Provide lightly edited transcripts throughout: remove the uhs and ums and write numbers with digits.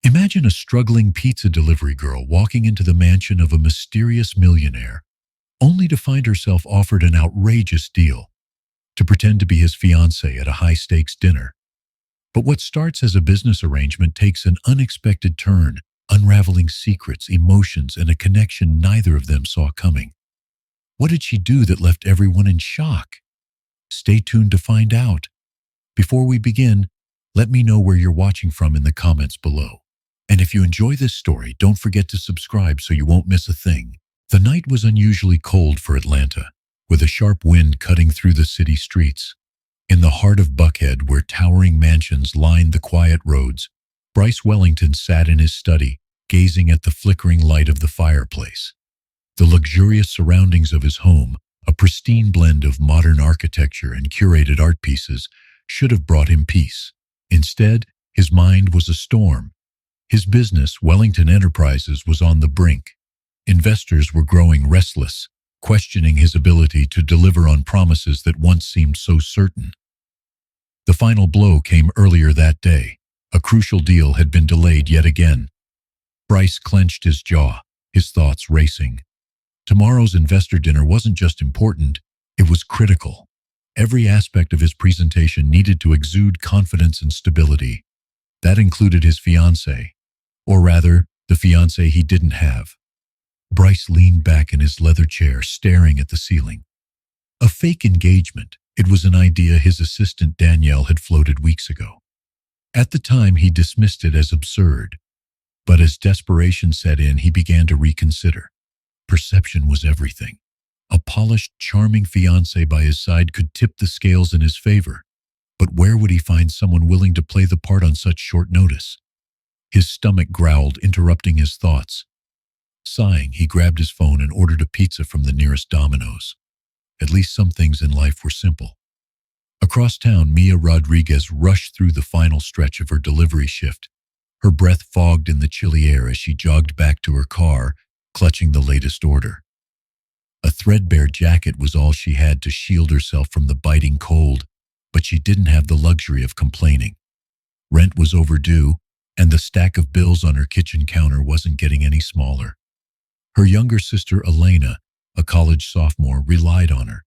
Imagine a struggling pizza delivery girl walking into the mansion of a mysterious millionaire, only to find herself offered an outrageous deal to pretend to be his fiancée at a high-stakes dinner. But what starts as a business arrangement takes an unexpected turn, unraveling secrets, emotions, and a connection neither of them saw coming. What did she do that left everyone in shock? Stay tuned to find out. Before we begin, let me know where you're watching from in the comments below. And if you enjoy this story, don't forget to subscribe so you won't miss a thing. The night was unusually cold for Atlanta, with a sharp wind cutting through the city streets. In the heart of Buckhead, where towering mansions lined the quiet roads, Bryce Wellington sat in his study, gazing at the flickering light of the fireplace. The luxurious surroundings of his home, a pristine blend of modern architecture and curated art pieces, should have brought him peace. Instead, his mind was a storm. His business, Wellington Enterprises, was on the brink. Investors were growing restless, questioning his ability to deliver on promises that once seemed so certain. The final blow came earlier that day. A crucial deal had been delayed yet again. Bryce clenched his jaw, his thoughts racing. Tomorrow's investor dinner wasn't just important, it was critical. Every aspect of his presentation needed to exude confidence and stability. That included his fiancée, or rather, the fiancée he didn't have. Bryce leaned back in his leather chair, staring at the ceiling. A fake engagement. It was an idea his assistant Danielle had floated weeks ago. At the time, he dismissed it as absurd. But as desperation set in, he began to reconsider. Perception was everything. A polished, charming fiancée by his side could tip the scales in his favor. But where would he find someone willing to play the part on such short notice? His stomach growled, interrupting his thoughts. Sighing, he grabbed his phone and ordered a pizza from the nearest Domino's. At least some things in life were simple. Across town, Mia Rodriguez rushed through the final stretch of her delivery shift. Her breath fogged in the chilly air as she jogged back to her car, clutching the latest order. A threadbare jacket was all she had to shield herself from the biting cold, but she didn't have the luxury of complaining. Rent was overdue, and the stack of bills on her kitchen counter wasn't getting any smaller. Her younger sister, Elena, a college sophomore, relied on her.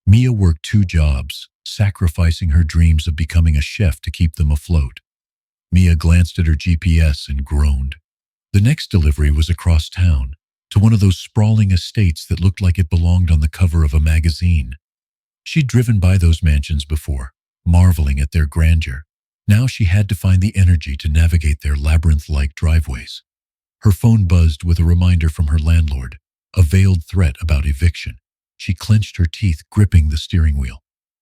Mia worked 2 jobs, sacrificing her dreams of becoming a chef to keep them afloat. Mia glanced at her GPS and groaned. The next delivery was across town, to one of those sprawling estates that looked like it belonged on the cover of a magazine. She'd driven by those mansions before, marveling at their grandeur. Now she had to find the energy to navigate their labyrinth-like driveways. Her phone buzzed with a reminder from her landlord, a veiled threat about eviction. She clenched her teeth, gripping the steering wheel.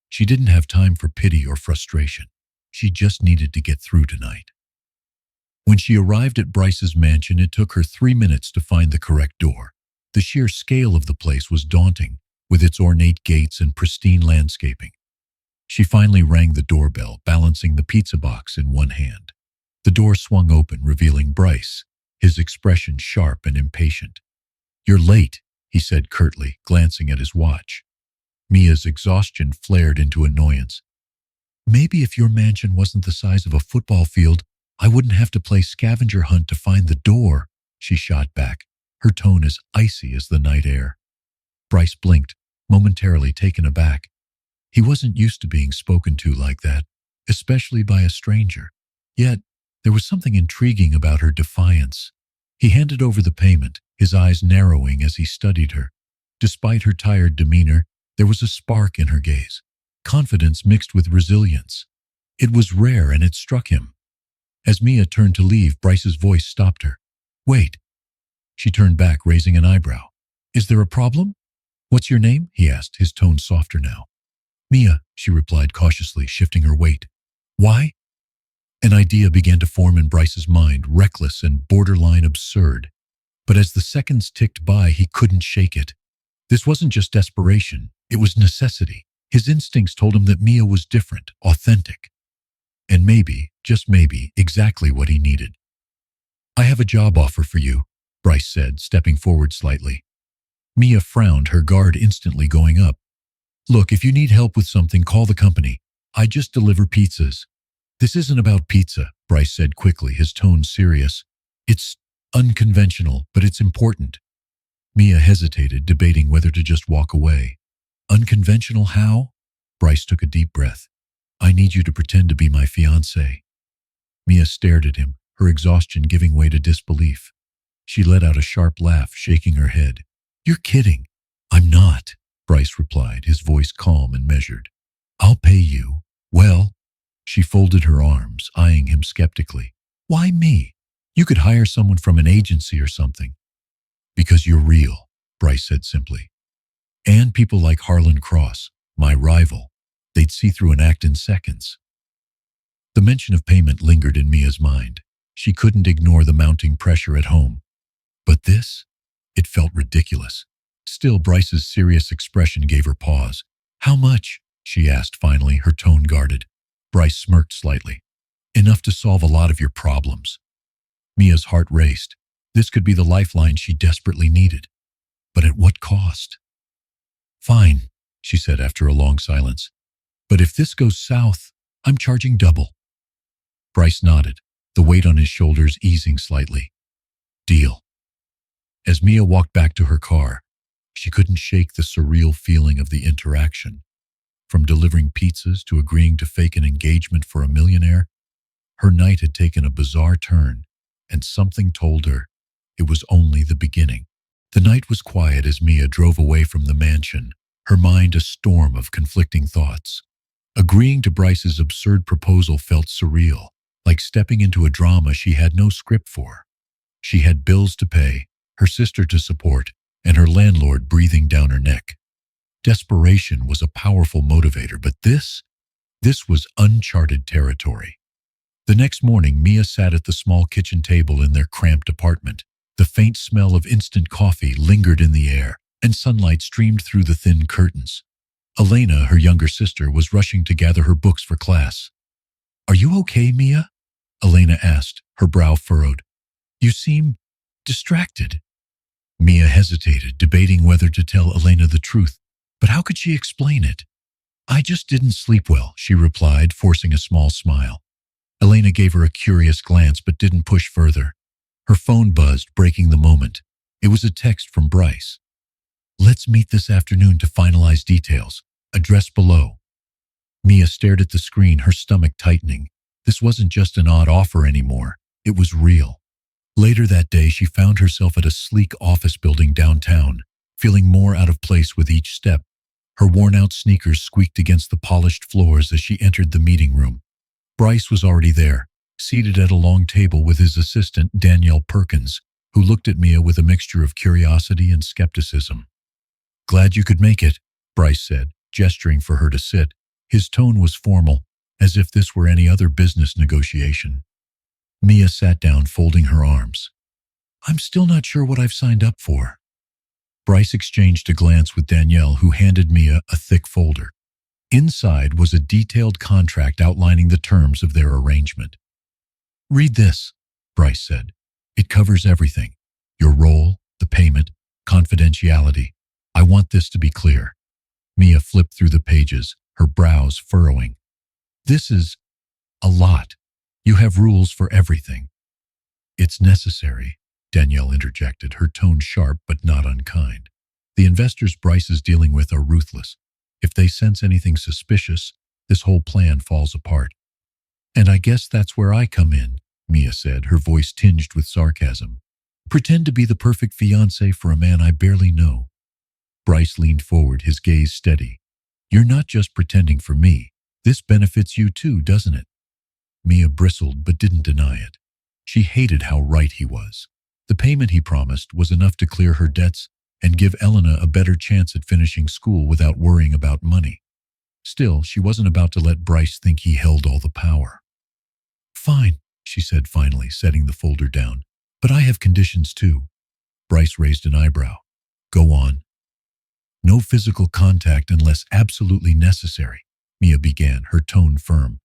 She didn't have time for pity or frustration. She just needed to get through tonight. When she arrived at Bryce's mansion, it took her 3 minutes to find the correct door. The sheer scale of the place was daunting, with its ornate gates and pristine landscaping. She finally rang the doorbell, balancing the pizza box in one hand. The door swung open, revealing Bryce, his expression sharp and impatient. "You're late," he said curtly, glancing at his watch. Mia's exhaustion flared into annoyance. "Maybe if your mansion wasn't the size of a football field, I wouldn't have to play scavenger hunt to find the door," she shot back, her tone as icy as the night air. Bryce blinked, momentarily taken aback. He wasn't used to being spoken to like that, especially by a stranger. Yet, there was something intriguing about her defiance. He handed over the payment, his eyes narrowing as he studied her. Despite her tired demeanor, there was a spark in her gaze, confidence mixed with resilience. It was rare, and it struck him. As Mia turned to leave, Bryce's voice stopped her. "Wait." She turned back, raising an eyebrow. "Is there a problem?" "What's your name?" he asked, his tone softer now. "Mia," she replied cautiously, shifting her weight. "Why?" An idea began to form in Bryce's mind, reckless and borderline absurd. But as the seconds ticked by, he couldn't shake it. This wasn't just desperation, it was necessity. His instincts told him that Mia was different, authentic. And maybe, just maybe, exactly what he needed. "I have a job offer for you," Bryce said, stepping forward slightly. Mia frowned, her guard instantly going up. "Look, if you need help with something, call the company. I just deliver pizzas." "This isn't about pizza," Bryce said quickly, his tone serious. It's unconventional, but it's important. Mia hesitated, debating whether to just walk away. Unconventional how? Bryce took a deep breath. I need you to pretend to be my fiancé. Mia stared at him, her exhaustion giving way to disbelief. She let out a sharp laugh, shaking her head. You're kidding. I'm not, Bryce replied, his voice calm and measured. I'll pay you. Well, she folded her arms, eyeing him skeptically. Why me? You could hire someone from an agency or something. Because you're real, Bryce said simply. And people like Harlan Cross, my rival, they'd see through an act in seconds. The mention of payment lingered in Mia's mind. She couldn't ignore the mounting pressure at home. But this? It felt ridiculous. Still, Bryce's serious expression gave her pause. How much? She asked finally, her tone guarded. Bryce smirked slightly. Enough to solve a lot of your problems. Mia's heart raced. This could be the lifeline she desperately needed. But at what cost? Fine, she said after a long silence. But if this goes south, I'm charging double. Bryce nodded, the weight on his shoulders easing slightly. Deal. As Mia walked back to her car, she couldn't shake the surreal feeling of the interaction. From delivering pizzas to agreeing to fake an engagement for a millionaire, her night had taken a bizarre turn, and something told her it was only the beginning. The night was quiet as Mia drove away from the mansion, her mind a storm of conflicting thoughts. Agreeing to Bryce's absurd proposal felt surreal, like stepping into a drama she had no script for. She had bills to pay, her sister to support, and her landlord breathing down her neck. Desperation was a powerful motivator, but this was uncharted territory. The next morning, Mia sat at the small kitchen table in their cramped apartment. The faint smell of instant coffee lingered in the air, and sunlight streamed through the thin curtains. Elena, her younger sister, was rushing to gather her books for class. Are you okay, Mia? Elena asked, her brow furrowed. You seem distracted. Mia hesitated, debating whether to tell Elena the truth. But how could she explain it? I just didn't sleep well, she replied, forcing a small smile. Elena gave her a curious glance but didn't push further. Her phone buzzed, breaking the moment. It was a text from Bryce. Let's meet this afternoon to finalize details. Address below. Mia stared at the screen, her stomach tightening. This wasn't just an odd offer anymore. It was real. Later that day, she found herself at a sleek office building downtown, feeling more out of place with each step. Her worn-out sneakers squeaked against the polished floors as she entered the meeting room. Bryce was already there, seated at a long table with his assistant, Danielle Perkins, who looked at Mia with a mixture of curiosity and skepticism. Glad you could make it, Bryce said, gesturing for her to sit. His tone was formal, as if this were any other business negotiation. Mia sat down, folding her arms. I'm still not sure what I've signed up for. Bryce exchanged a glance with Danielle, who handed Mia a thick folder. Inside was a detailed contract outlining the terms of their arrangement. Read this, Bryce said. It covers everything. Your role, the payment, confidentiality. I want this to be clear. Mia flipped through the pages, her brows furrowing. This is a lot. You have rules for everything. It's necessary, Danielle interjected, her tone sharp but not unkind. The investors Bryce is dealing with are ruthless. If they sense anything suspicious, this whole plan falls apart. And I guess that's where I come in, Mia said, her voice tinged with sarcasm. Pretend to be the perfect fiancé for a man I barely know. Bryce leaned forward, his gaze steady. You're not just pretending for me. This benefits you too, doesn't it? Mia bristled but didn't deny it. She hated how right he was. The payment he promised was enough to clear her debts and give Elena a better chance at finishing school without worrying about money. Still, she wasn't about to let Bryce think he held all the power. Fine, she said finally, setting the folder down. But I have conditions too. Bryce raised an eyebrow. Go on. No physical contact unless absolutely necessary, Mia began, her tone firm.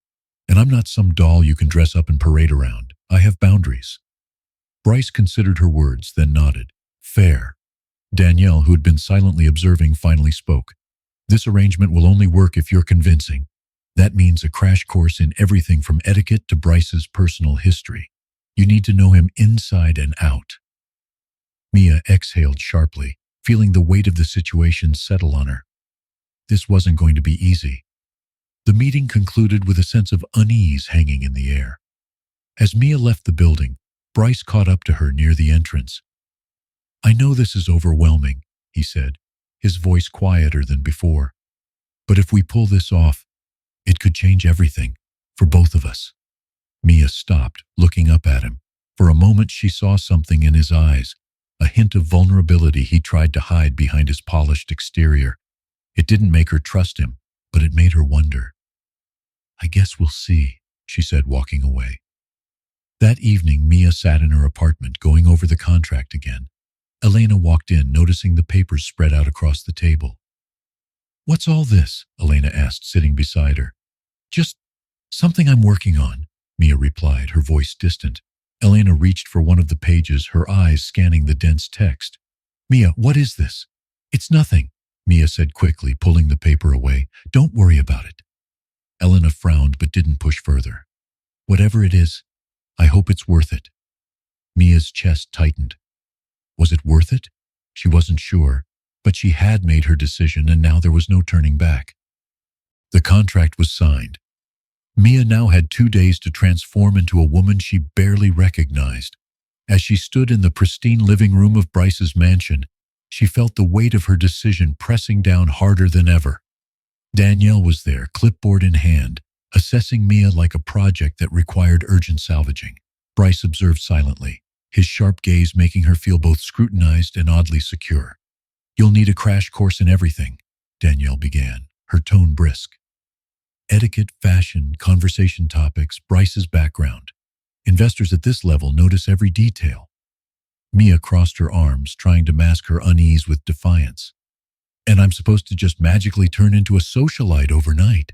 And I'm not some doll you can dress up and parade around. I have boundaries. Bryce considered her words, then nodded. Fair. Danielle, who had been silently observing, finally spoke. This arrangement will only work if you're convincing. That means a crash course in everything from etiquette to Bryce's personal history. You need to know him inside and out. Mia exhaled sharply, feeling the weight of the situation settle on her. This wasn't going to be easy. The meeting concluded with a sense of unease hanging in the air. As Mia left the building, Bryce caught up to her near the entrance. "I know this is overwhelming," he said, his voice quieter than before. "But if we pull this off, it could change everything, for both of us." Mia stopped, looking up at him. For a moment she saw something in his eyes, a hint of vulnerability he tried to hide behind his polished exterior. It didn't make her trust him, but it made her wonder. "I guess we'll see," she said, walking away. That evening, Mia sat in her apartment, going over the contract again. Elena walked in, noticing the papers spread out across the table. "What's all this?" Elena asked, sitting beside her. "Just something I'm working on," Mia replied, her voice distant. Elena reached for one of the pages, her eyes scanning the dense text. "Mia, what is this?" "It's nothing," Mia said quickly, pulling the paper away. "Don't worry about it." Elena frowned but didn't push further. "Whatever it is, I hope it's worth it." Mia's chest tightened. Was it worth it? She wasn't sure, but she had made her decision and now there was no turning back. The contract was signed. Mia now had 2 days to transform into a woman she barely recognized. As she stood in the pristine living room of Bryce's mansion, she felt the weight of her decision pressing down harder than ever. Danielle was there, clipboard in hand, assessing Mia like a project that required urgent salvaging. Bryce observed silently, his sharp gaze making her feel both scrutinized and oddly secure. "You'll need a crash course in everything," Danielle began, her tone brisk. Etiquette, fashion, conversation topics, Bryce's background. Investors at this level notice every detail. Mia crossed her arms, trying to mask her unease with defiance. "And I'm supposed to just magically turn into a socialite overnight."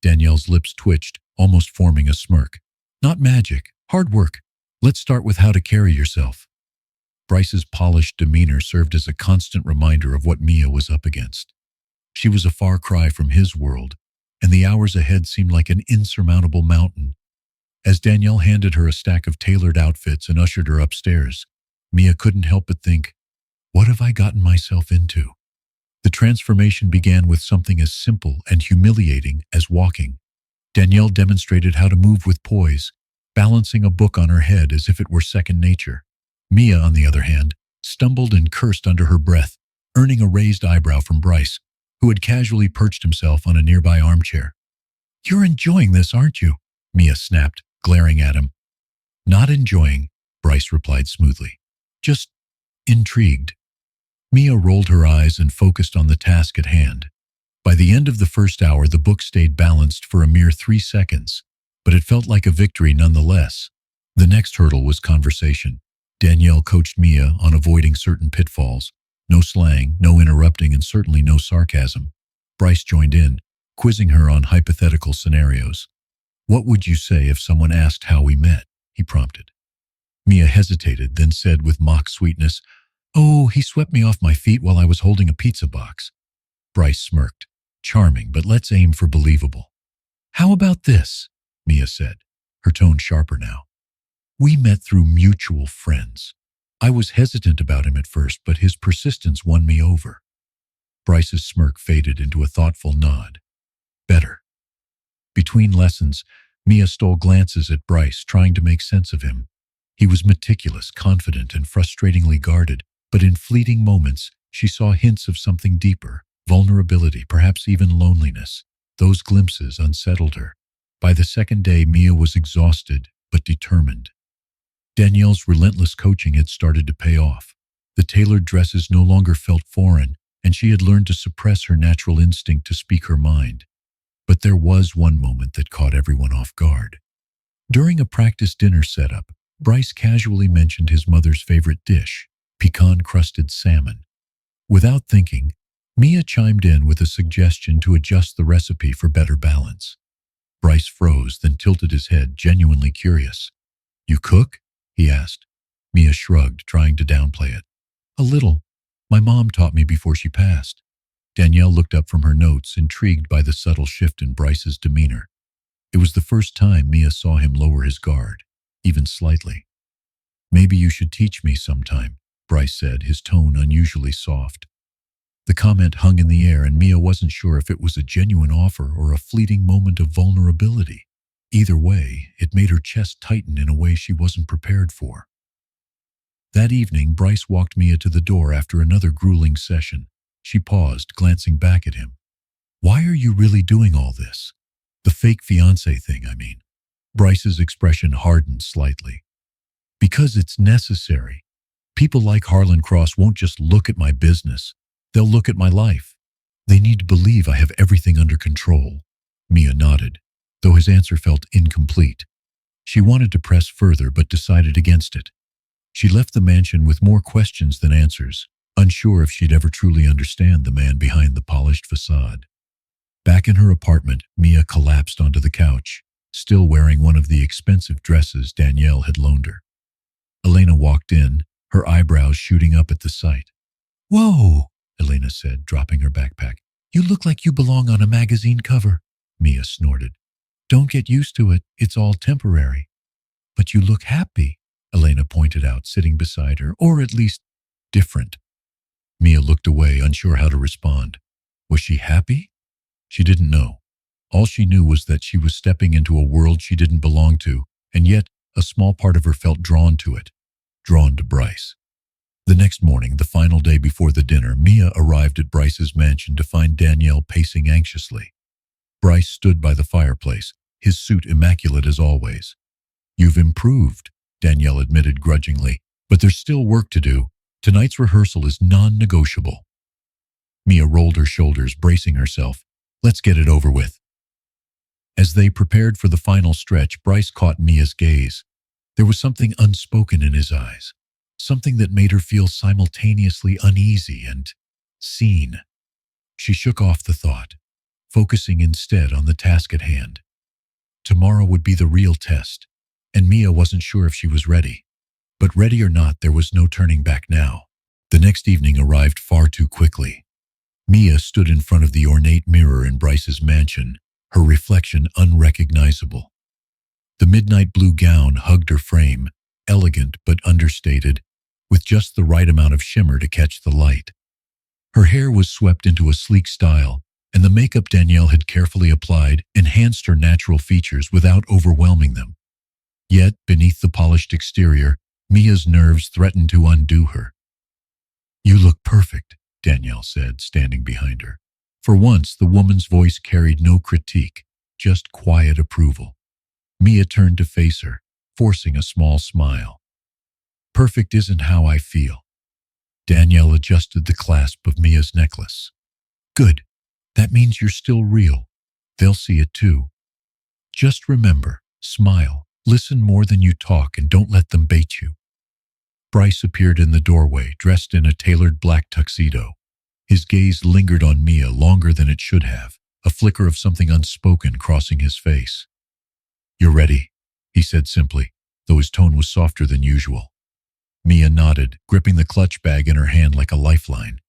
Danielle's lips twitched, almost forming a smirk. "Not magic, hard work. Let's start with how to carry yourself." Bryce's polished demeanor served as a constant reminder of what Mia was up against. She was a far cry from his world, and the hours ahead seemed like an insurmountable mountain. As Danielle handed her a stack of tailored outfits and ushered her upstairs, Mia couldn't help but think, what have I gotten myself into? The transformation began with something as simple and humiliating as walking. Danielle demonstrated how to move with poise, balancing a book on her head as if it were second nature. Mia, on the other hand, stumbled and cursed under her breath, earning a raised eyebrow from Bryce, who had casually perched himself on a nearby armchair. "You're enjoying this, aren't you?" Mia snapped, glaring at him. "Not enjoying," Bryce replied smoothly. "Just intrigued." Mia rolled her eyes and focused on the task at hand. By the end of the first hour, the book stayed balanced for a mere 3 seconds, but it felt like a victory nonetheless. The next hurdle was conversation. Danielle coached Mia on avoiding certain pitfalls. No slang, no interrupting, and certainly no sarcasm. Bryce joined in, quizzing her on hypothetical scenarios. "What would you say if someone asked how we met?" he prompted. Mia hesitated, then said with mock sweetness, "Oh, he swept me off my feet while I was holding a pizza box." Bryce smirked. "Charming, but let's aim for believable." "How about this?" Mia said, her tone sharper now. "We met through mutual friends. I was hesitant about him at first, but his persistence won me over." Bryce's smirk faded into a thoughtful nod. "Better." Between lessons, Mia stole glances at Bryce, trying to make sense of him. He was meticulous, confident, and frustratingly guarded, but in fleeting moments, she saw hints of something deeper, vulnerability, perhaps even loneliness. Those glimpses unsettled her. By the second day, Mia was exhausted, but determined. Danielle's relentless coaching had started to pay off. The tailored dresses no longer felt foreign, and she had learned to suppress her natural instinct to speak her mind. But there was one moment that caught everyone off guard. During a practice dinner setup, Bryce casually mentioned his mother's favorite dish, pecan-crusted salmon. Without thinking, Mia chimed in with a suggestion to adjust the recipe for better balance. Bryce froze, then tilted his head, genuinely curious. "You cook?" he asked. Mia shrugged, trying to downplay it. "A little. My mom taught me before she passed." Danielle looked up from her notes, intrigued by the subtle shift in Bryce's demeanor. It was the first time Mia saw him lower his guard, even slightly. "Maybe you should teach me sometime," Bryce said, his tone unusually soft. The comment hung in the air, and Mia wasn't sure if it was a genuine offer or a fleeting moment of vulnerability. Either way, it made her chest tighten in a way she wasn't prepared for. That evening, Bryce walked Mia to the door after another grueling session. She paused, glancing back at him. "Why are you really doing all this? The fake fiancé thing, I mean." Bryce's expression hardened slightly. "Because it's necessary. People like Harlan Cross won't just look at my business. They'll look at my life. They need to believe I have everything under control." Mia nodded, though his answer felt incomplete. She wanted to press further, but decided against it. She left the mansion with more questions than answers, unsure if she'd ever truly understand the man behind the polished facade. Back in her apartment, Mia collapsed onto the couch, still wearing one of the expensive dresses Danielle had loaned her. Elena walked in, her eyebrows shooting up at the sight. "Whoa," Elena said, dropping her backpack. "You look like you belong on a magazine cover." Mia snorted. "Don't get used to it. It's all temporary." "But you look happy," Elena pointed out, sitting beside her, "or at least different." Mia looked away, unsure how to respond. Was she happy? She didn't know. All she knew was that she was stepping into a world she didn't belong to, and yet a small part of her felt drawn to it, drawn to Bryce. The next morning, the final day before the dinner, Mia arrived at Bryce's mansion to find Danielle pacing anxiously. Bryce stood by the fireplace, his suit immaculate as always. "You've improved," Danielle admitted grudgingly, "but there's still work to do. Tonight's rehearsal is non-negotiable." Mia rolled her shoulders, bracing herself. "Let's get it over with." As they prepared for the final stretch, Bryce caught Mia's gaze. There was something unspoken in his eyes, something that made her feel simultaneously uneasy and seen. She shook off the thought, focusing instead on the task at hand. Tomorrow would be the real test, and Mia wasn't sure if she was ready. But ready or not, there was no turning back now. The next evening arrived far too quickly. Mia stood in front of the ornate mirror in Bryce's mansion, her reflection unrecognizable. The midnight blue gown hugged her frame, elegant but understated, with just the right amount of shimmer to catch the light. Her hair was swept into a sleek style, and the makeup Danielle had carefully applied enhanced her natural features without overwhelming them. Yet, beneath the polished exterior, Mia's nerves threatened to undo her. "You look perfect," Danielle said, standing behind her. For once, the woman's voice carried no critique, just quiet approval. Mia turned to face her, forcing a small smile. "Perfect isn't how I feel." Danielle adjusted the clasp of Mia's necklace. "Good. That means you're still real. They'll see it too. Just remember, smile, listen more than you talk, and don't let them bait you." Bryce appeared in the doorway, dressed in a tailored black tuxedo. His gaze lingered on Mia longer than it should have, a flicker of something unspoken crossing his face. "You're ready," he said simply, though his tone was softer than usual. Mia nodded, gripping the clutch bag in her hand like a lifeline.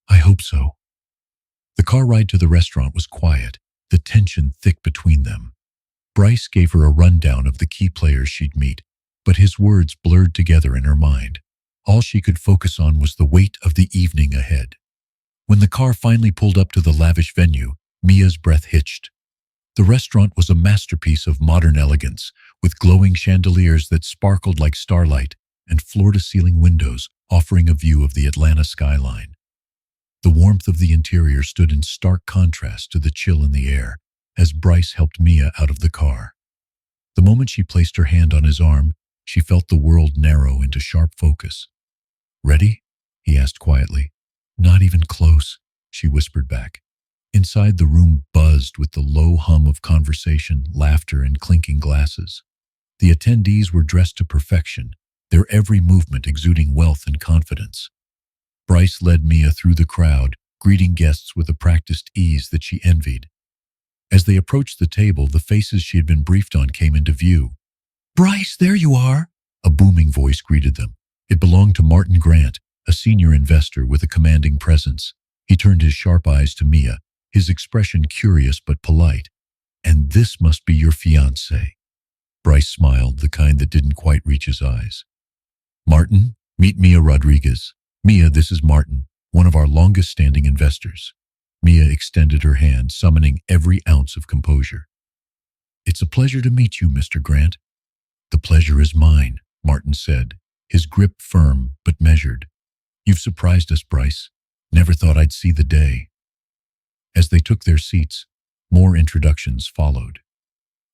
"I hope so." The car ride to the restaurant was quiet, the tension thick between them. Bryce gave her a rundown of the key players she'd meet, but his words blurred together in her mind. All she could focus on was the weight of the evening ahead. When the car finally pulled up to the lavish venue, Mia's breath hitched. The restaurant was a masterpiece of modern elegance, with glowing chandeliers that sparkled like starlight and floor-to-ceiling windows offering a view of the Atlanta skyline. The warmth of the interior stood in stark contrast to the chill in the air as Bryce helped Mia out of the car. The moment she placed her hand on his arm, she felt the world narrow into sharp focus. "Ready?" he asked quietly. "Not even close," she whispered back. Inside, the room buzzed with the low hum of conversation, laughter, and clinking glasses. The attendees were dressed to perfection, their every movement exuding wealth and confidence. Bryce led Mia through the crowd, greeting guests with a practiced ease that she envied. As they approached the table, the faces she had been briefed on came into view. "Bryce, there you are!" A booming voice greeted them. It belonged to Martin Grant, a senior investor with a commanding presence. He turned his sharp eyes to Mia, his expression curious but polite. "And this must be your fiancé." Bryce smiled, the kind that didn't quite reach his eyes. "Martin, meet Mia Rodriguez. Mia, this is Martin, one of our longest-standing investors." Mia extended her hand, summoning every ounce of composure. "It's a pleasure to meet you, Mr. Grant." "The pleasure is mine," Martin said, his grip firm but measured. "You've surprised us, Bryce. Never thought I'd see the day." As they took their seats, more introductions followed.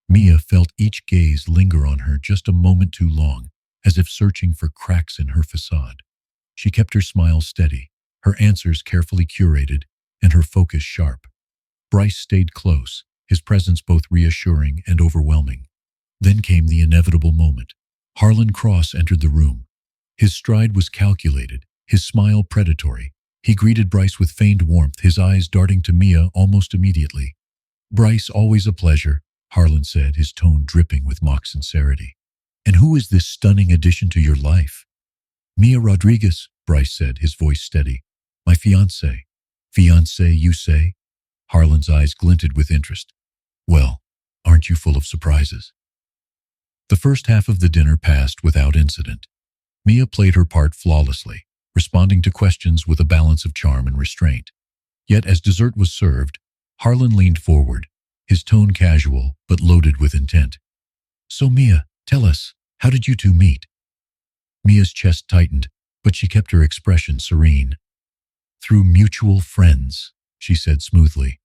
Mia felt each gaze linger on her just a moment too long, as if searching for cracks in her facade. She kept her smile steady, her answers carefully curated, and her focus sharp. Bryce stayed close, his presence both reassuring and overwhelming. Then came the inevitable moment. Harlan Cross entered the room. His stride was calculated, his smile predatory. He greeted Bryce with feigned warmth, his eyes darting to Mia almost immediately. "Bryce, always a pleasure," Harlan said, his tone dripping with mock sincerity. "And who is this stunning addition to your life?" "Mia Rodriguez," Bryce said, his voice steady. "My fiancé." "Fiancé, you say?" Harlan's eyes glinted with interest. "Well, aren't you full of surprises?" The first half of the dinner passed without incident. Mia played her part flawlessly, responding to questions with a balance of charm and restraint. Yet as dessert was served, Harlan leaned forward, his tone casual but loaded with intent. "So Mia, tell us, how did you two meet?" Mia's chest tightened, but she kept her expression serene. "Through mutual friends," she said smoothly.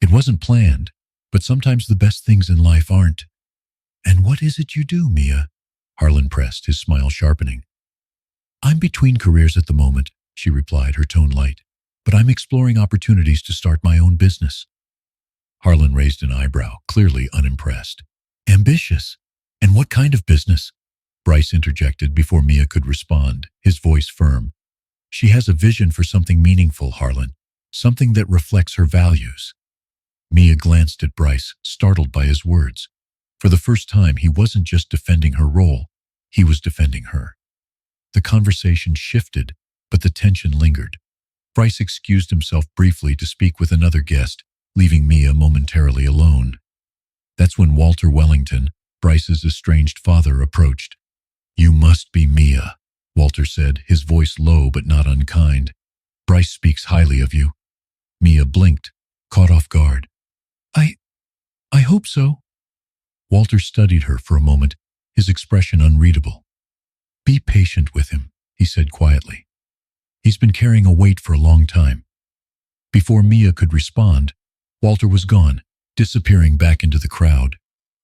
"It wasn't planned, but sometimes the best things in life aren't." "And what is it you do, Mia?" Harlan pressed, his smile sharpening. "I'm between careers at the moment," she replied, her tone light. "But I'm exploring opportunities to start my own business." Harlan raised an eyebrow, clearly unimpressed. "Ambitious? And what kind of business?" Bryce interjected before Mia could respond, his voice firm. "She has a vision for something meaningful, Harlan, something that reflects her values." Mia glanced at Bryce, startled by his words. For the first time, he wasn't just defending her role, he was defending her. The conversation shifted, but the tension lingered. Bryce excused himself briefly to speak with another guest, leaving Mia momentarily alone. That's when Walter Wellington, Bryce's estranged father, approached. "You must be Mia," Walter said, his voice low but not unkind. "Bryce speaks highly of you." Mia blinked, caught off guard. I hope so." Walter studied her for a moment, his expression unreadable. "Be patient with him," he said quietly. "He's been carrying a weight for a long time." Before Mia could respond, Walter was gone, disappearing back into the crowd.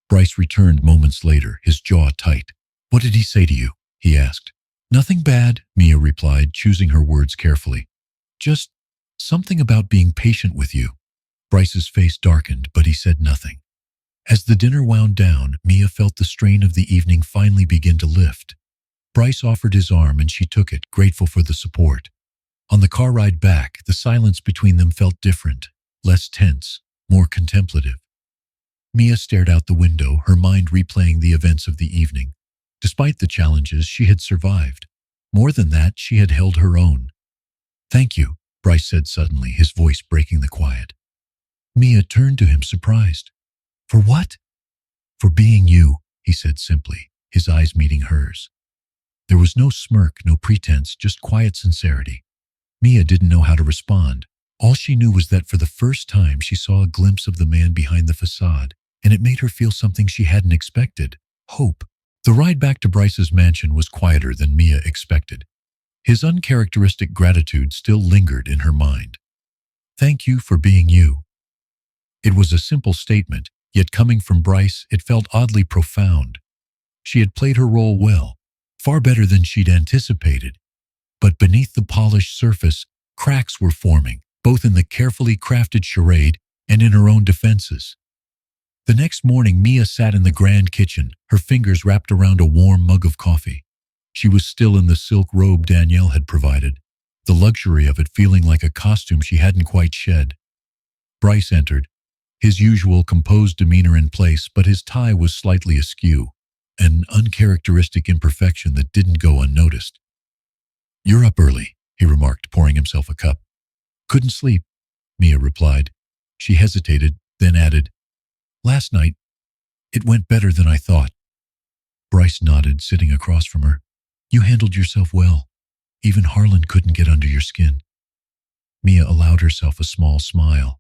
Bryce returned moments later, his jaw tight. "What did he say to you?" he asked. "Nothing bad," Mia replied, choosing her words carefully. "Just something about being patient with you." Bryce's face darkened, but he said nothing. As the dinner wound down, Mia felt the strain of the evening finally begin to lift. Bryce offered his arm and she took it, grateful for the support. On the car ride back, the silence between them felt different, less tense, more contemplative. Mia stared out the window, her mind replaying the events of the evening. Despite the challenges, she had survived. More than that, she had held her own. "Thank you," Bryce said suddenly, his voice breaking the quiet. Mia turned to him, surprised. "For what?" "For being you," he said simply, his eyes meeting hers. There was no smirk, no pretense, just quiet sincerity. Mia didn't know how to respond. All she knew was that for the first time she saw a glimpse of the man behind the facade, and it made her feel something she hadn't expected: hope. The ride back to Bryce's mansion was quieter than Mia expected. His uncharacteristic gratitude still lingered in her mind. "Thank you for being you." It was a simple statement, yet coming from Bryce, it felt oddly profound. She had played her role well, far better than she'd anticipated. But beneath the polished surface, cracks were forming, both in the carefully crafted charade and in her own defenses. The next morning, Mia sat in the grand kitchen, her fingers wrapped around a warm mug of coffee. She was still in the silk robe Danielle had provided, the luxury of it feeling like a costume she hadn't quite shed. Bryce entered, his usual composed demeanor in place, but his tie was slightly askew, an uncharacteristic imperfection that didn't go unnoticed. "You're up early," he remarked, pouring himself a cup. Couldn't sleep, Mia replied. She hesitated, then added, Last night, it went better than I thought. Bryce nodded, sitting across from her. You handled yourself well. Even Harlan couldn't get under your skin. Mia allowed herself a small smile.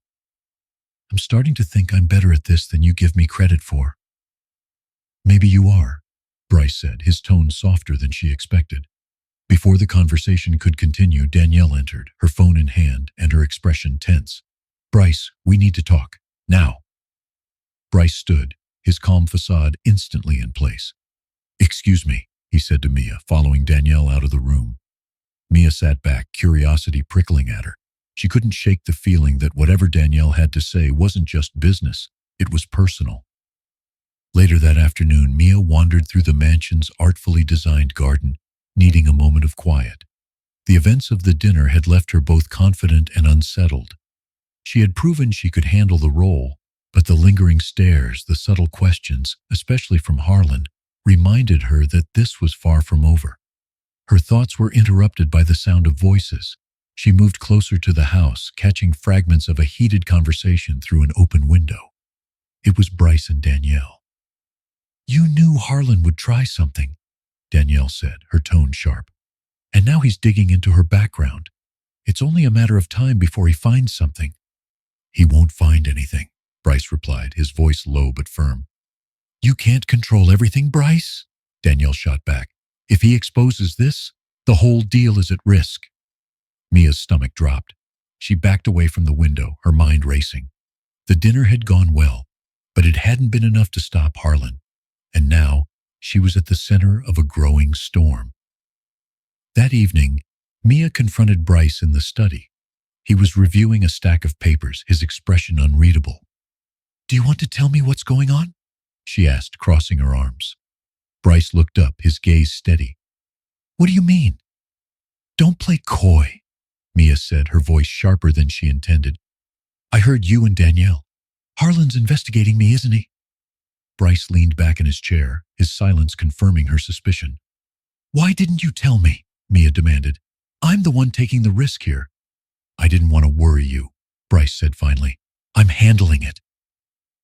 I'm starting to think I'm better at this than you give me credit for. Maybe you are, Bryce said, his tone softer than she expected. Before the conversation could continue, Danielle entered, her phone in hand and her expression tense. Bryce, we need to talk. Now. Bryce stood, his calm facade instantly in place. Excuse me, he said to Mia, following Danielle out of the room. Mia sat back, curiosity prickling at her. She couldn't shake the feeling that whatever Danielle had to say wasn't just business, it was personal. Later that afternoon, Mia wandered through the mansion's artfully designed garden, needing a moment of quiet. The events of the dinner had left her both confident and unsettled. She had proven she could handle the role, but the lingering stares, the subtle questions, especially from Harlan, reminded her that this was far from over. Her thoughts were interrupted by the sound of voices. She moved closer to the house, catching fragments of a heated conversation through an open window. It was Bryce and Danielle. You knew Harlan would try something, Danielle said, her tone sharp. And now he's digging into her background. It's only a matter of time before he finds something. He won't find anything, Bryce replied, his voice low but firm. You can't control everything, Bryce, Danielle shot back. If he exposes this, the whole deal is at risk. Mia's stomach dropped. She backed away from the window, her mind racing. The dinner had gone well, but it hadn't been enough to stop Harlan. And now, she was at the center of a growing storm. That evening, Mia confronted Bryce in the study. He was reviewing a stack of papers, his expression unreadable. Do you want to tell me what's going on? She asked, crossing her arms. Bryce looked up, his gaze steady. What do you mean? Don't play coy, Mia said, her voice sharper than she intended. I heard you and Danielle. Harlan's investigating me, isn't he? Bryce leaned back in his chair, his silence confirming her suspicion. Why didn't you tell me? Mia demanded. I'm the one taking the risk here. I didn't want to worry you, Bryce said finally. I'm handling it.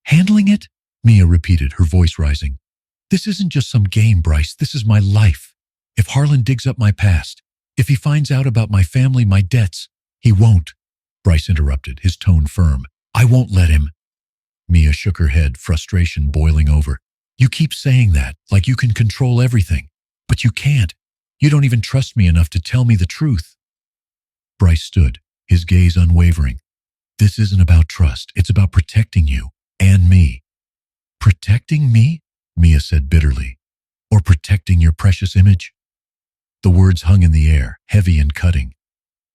Handling it? Mia repeated, her voice rising. This isn't just some game, Bryce. This is my life. If Harlan digs up my past, if he finds out about my family, my debts, he won't. Bryce interrupted, his tone firm. I won't let him. Mia shook her head, frustration boiling over. You keep saying that, like you can control everything. But you can't. You don't even trust me enough to tell me the truth. Bryce stood, his gaze unwavering. This isn't about trust. It's about protecting you and me. Protecting me? Mia said bitterly. Or protecting your precious image? The words hung in the air, heavy and cutting.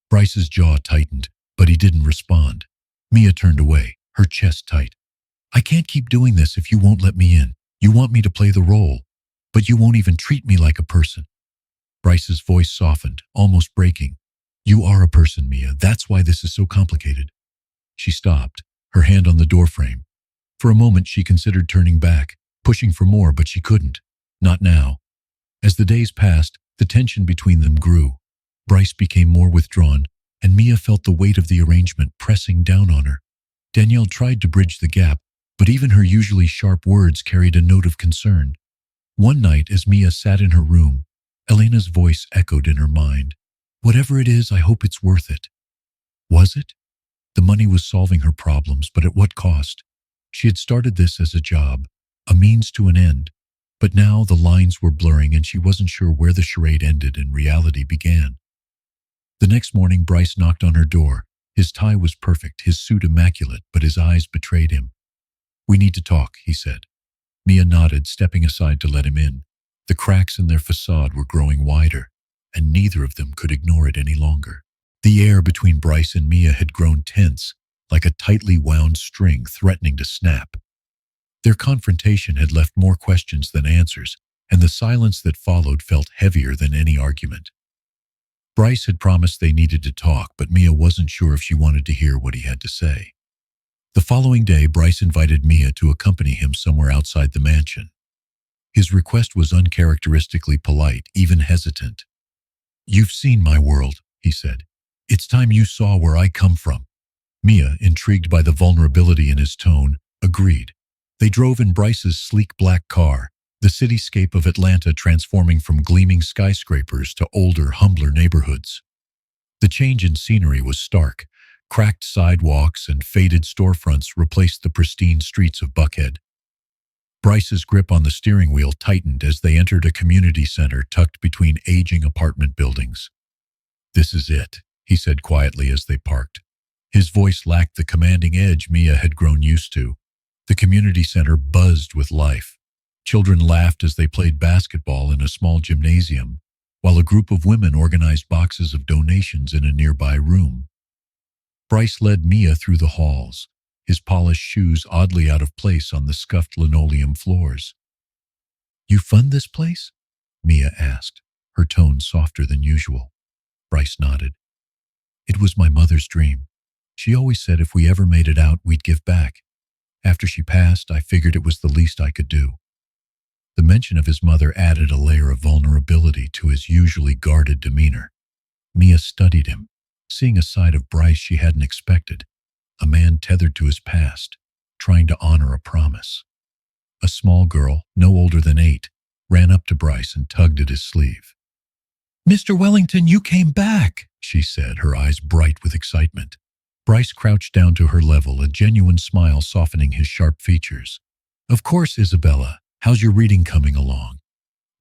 Bryce's jaw tightened, but he didn't respond. Mia turned away, her chest tight. I can't keep doing this if you won't let me in. You want me to play the role, but you won't even treat me like a person. Bryce's voice softened, almost breaking. You are a person, Mia. That's why this is so complicated. She stopped, her hand on the doorframe. For a moment, she considered turning back, pushing for more, but she couldn't. Not now. As the days passed, the tension between them grew. Bryce became more withdrawn, and Mia felt the weight of the arrangement pressing down on her. Danielle tried to bridge the gap, but even her usually sharp words carried a note of concern. One night, as Mia sat in her room, Elena's voice echoed in her mind. Whatever it is, I hope it's worth it. Was it? The money was solving her problems, but at what cost? She had started this as a job, a means to an end, but now the lines were blurring and she wasn't sure where the charade ended and reality began. The next morning, Bryce knocked on her door. His tie was perfect, his suit immaculate, but his eyes betrayed him. We need to talk, he said. Mia nodded, stepping aside to let him in. The cracks in their facade were growing wider, and neither of them could ignore it any longer. The air between Bryce and Mia had grown tense, like a tightly wound string threatening to snap. Their confrontation had left more questions than answers, and the silence that followed felt heavier than any argument. Bryce had promised they needed to talk, but Mia wasn't sure if she wanted to hear what he had to say. The following day, Bryce invited Mia to accompany him somewhere outside the mansion. His request was uncharacteristically polite, even hesitant. You've seen my world, he said. It's time you saw where I come from. Mia, intrigued by the vulnerability in his tone, agreed. They drove in Bryce's sleek black car, the cityscape of Atlanta transforming from gleaming skyscrapers to older, humbler neighborhoods. The change in scenery was stark. Cracked sidewalks and faded storefronts replaced the pristine streets of Buckhead. Bryce's grip on the steering wheel tightened as they entered a community center tucked between aging apartment buildings. "This is it," he said quietly as they parked. His voice lacked the commanding edge Mia had grown used to. The community center buzzed with life. Children laughed as they played basketball in a small gymnasium, while a group of women organized boxes of donations in a nearby room. Bryce led Mia through the halls, his polished shoes oddly out of place on the scuffed linoleum floors. "You fund this place?" Mia asked, her tone softer than usual. Bryce nodded. "It was my mother's dream. She always said if we ever made it out, we'd give back. After she passed, I figured it was the least I could do." The mention of his mother added a layer of vulnerability to his usually guarded demeanor. Mia studied him, seeing a side of Bryce she hadn't expected, a man tethered to his past, trying to honor a promise. A small girl, no older than 8, ran up to Bryce and tugged at his sleeve. "Mr. Wellington, you came back," she said, her eyes bright with excitement. Bryce crouched down to her level, a genuine smile softening his sharp features. "Of course, Isabella. How's your reading coming along?"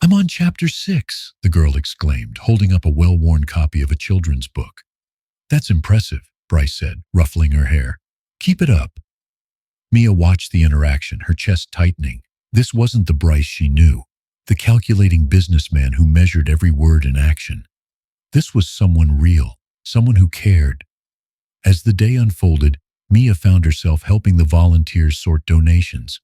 "I'm on chapter 6, the girl exclaimed, holding up a well-worn copy of a children's book. "That's impressive," Bryce said, ruffling her hair. "Keep it up." Mia watched the interaction, her chest tightening. This wasn't the Bryce she knew, the calculating businessman who measured every word in action. This was someone real, someone who cared. As the day unfolded, Mia found herself helping the volunteers sort donations.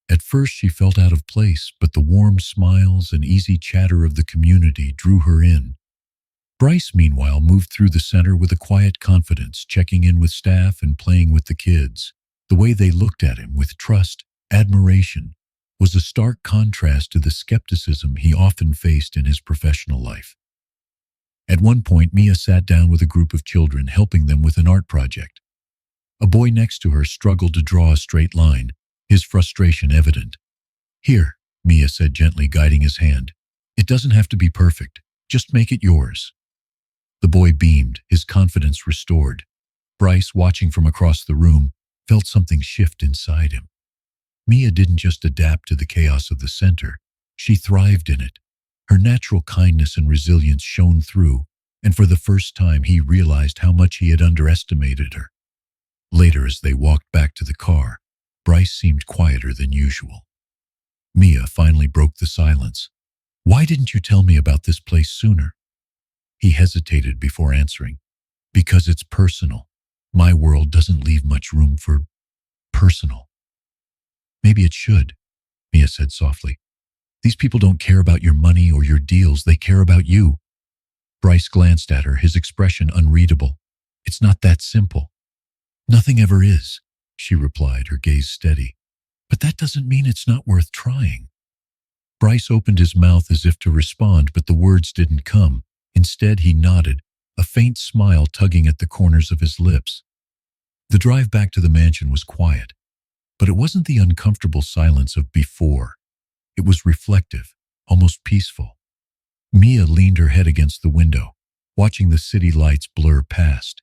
At first she felt out of place, but the warm smiles and easy chatter of the community drew her in. Bryce, meanwhile, moved through the center with a quiet confidence, checking in with staff and playing with the kids. The way they looked at him, with trust, admiration, was a stark contrast to the skepticism he often faced in his professional life. At one point, Mia sat down with a group of children, helping them with an art project. A boy next to her struggled to draw a straight line, his frustration evident. "Here," Mia said, gently guiding his hand. "It doesn't have to be perfect. Just make it yours." The boy beamed, his confidence restored. Bryce, watching from across the room, felt something shift inside him. Mia didn't just adapt to the chaos of the center. She thrived in it. Her natural kindness and resilience shone through, and for the first time he realized how much he had underestimated her. Later, as they walked back to the car, Bryce seemed quieter than usual. Mia finally broke the silence. "Why didn't you tell me about this place sooner?" He hesitated before answering. "Because it's personal. My world doesn't leave much room for personal." "Maybe it should," Mia said softly. "These people don't care about your money or your deals. They care about you." Bryce glanced at her, his expression unreadable. "It's not that simple." "Nothing ever is," she replied, her gaze steady. "But that doesn't mean it's not worth trying." Bryce opened his mouth as if to respond, but the words didn't come. Instead, he nodded, a faint smile tugging at the corners of his lips. The drive back to the mansion was quiet, but it wasn't the uncomfortable silence of before. It was reflective, almost peaceful. Mia leaned her head against the window, watching the city lights blur past.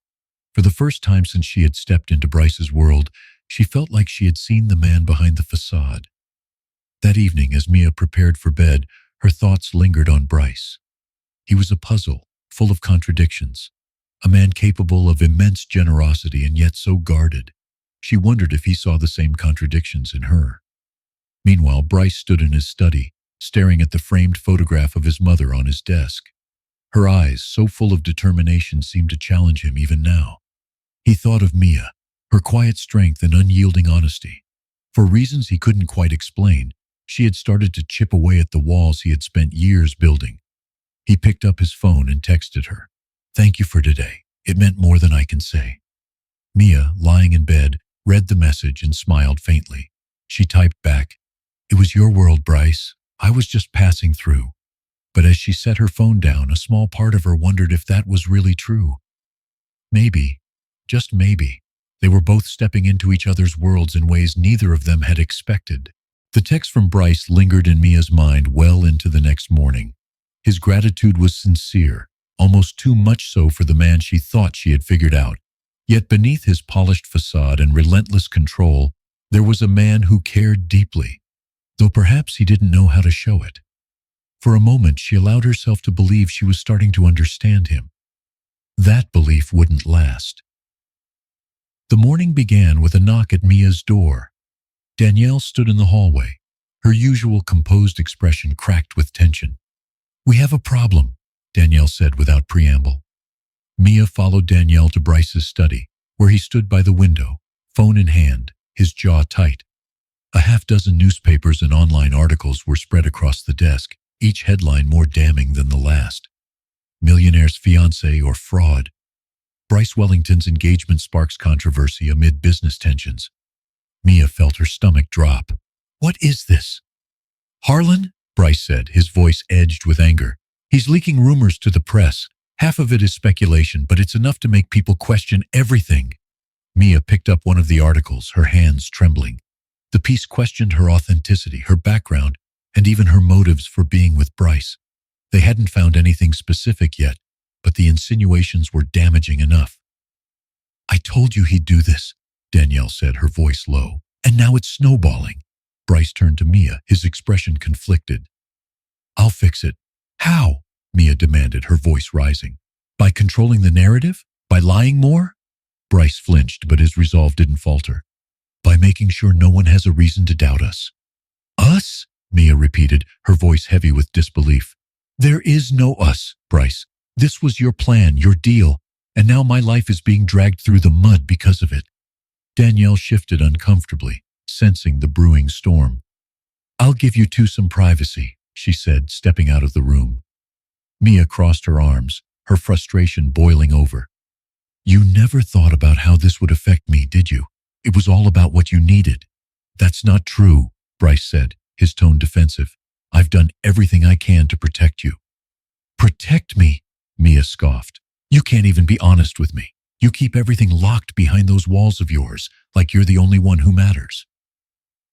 For the first time since she had stepped into Bryce's world, she felt like she had seen the man behind the facade. That evening, as Mia prepared for bed, her thoughts lingered on Bryce. He was a puzzle, full of contradictions, a man capable of immense generosity and yet so guarded. She wondered if he saw the same contradictions in her. Meanwhile, Bryce stood in his study, staring at the framed photograph of his mother on his desk. Her eyes, so full of determination, seemed to challenge him even now. He thought of Mia, her quiet strength and unyielding honesty. For reasons he couldn't quite explain, she had started to chip away at the walls he had spent years building. He picked up his phone and texted her, "Thank you for today. It meant more than I can say." Mia, lying in bed, read the message and smiled faintly. She typed back, "It was your world, Bryce. I was just passing through." But as she set her phone down, a small part of her wondered if that was really true. Maybe, just maybe, they were both stepping into each other's worlds in ways neither of them had expected. The text from Bryce lingered in Mia's mind well into the next morning. His gratitude was sincere, almost too much so for the man she thought she had figured out. Yet beneath his polished facade and relentless control, there was a man who cared deeply, though perhaps he didn't know how to show it. For a moment, she allowed herself to believe she was starting to understand him. That belief wouldn't last. The morning began with a knock at Mia's door. Danielle stood in the hallway, her usual composed expression cracked with tension. "We have a problem," Danielle said without preamble. Mia followed Danielle to Bryce's study, where he stood by the window, phone in hand, his jaw tight. A half-dozen newspapers and online articles were spread across the desk, each headline more damning than the last. Millionaire's fiancé or fraud. Bryce Wellington's engagement sparks controversy amid business tensions. Mia felt her stomach drop. "What is this?" "Harlan," Bryce said, his voice edged with anger. "He's leaking rumors to the press. Half of it is speculation, but it's enough to make people question everything." Mia picked up one of the articles, her hands trembling. The piece questioned her authenticity, her background, and even her motives for being with Bryce. They hadn't found anything specific yet, but the insinuations were damaging enough. "I told you he'd do this," Danielle said, her voice low. "And now it's snowballing." Bryce turned to Mia, his expression conflicted. "I'll fix it." "How?" Mia demanded, her voice rising. "By controlling the narrative? By lying more?" Bryce flinched, but his resolve didn't falter. "By making sure no one has a reason to doubt us." "Us?" Mia repeated, her voice heavy with disbelief. "There is no us, Bryce. This was your plan, your deal, and now my life is being dragged through the mud because of it." Danielle shifted uncomfortably, sensing the brewing storm. "I'll give you two some privacy," she said, stepping out of the room. Mia crossed her arms, her frustration boiling over. "You never thought about how this would affect me, did you? It was all about what you needed." "That's not true," Bryce said, his tone defensive. "I've done everything I can to protect you." "Protect me?" Mia scoffed. "You can't even be honest with me. You keep everything locked behind those walls of yours, like you're the only one who matters."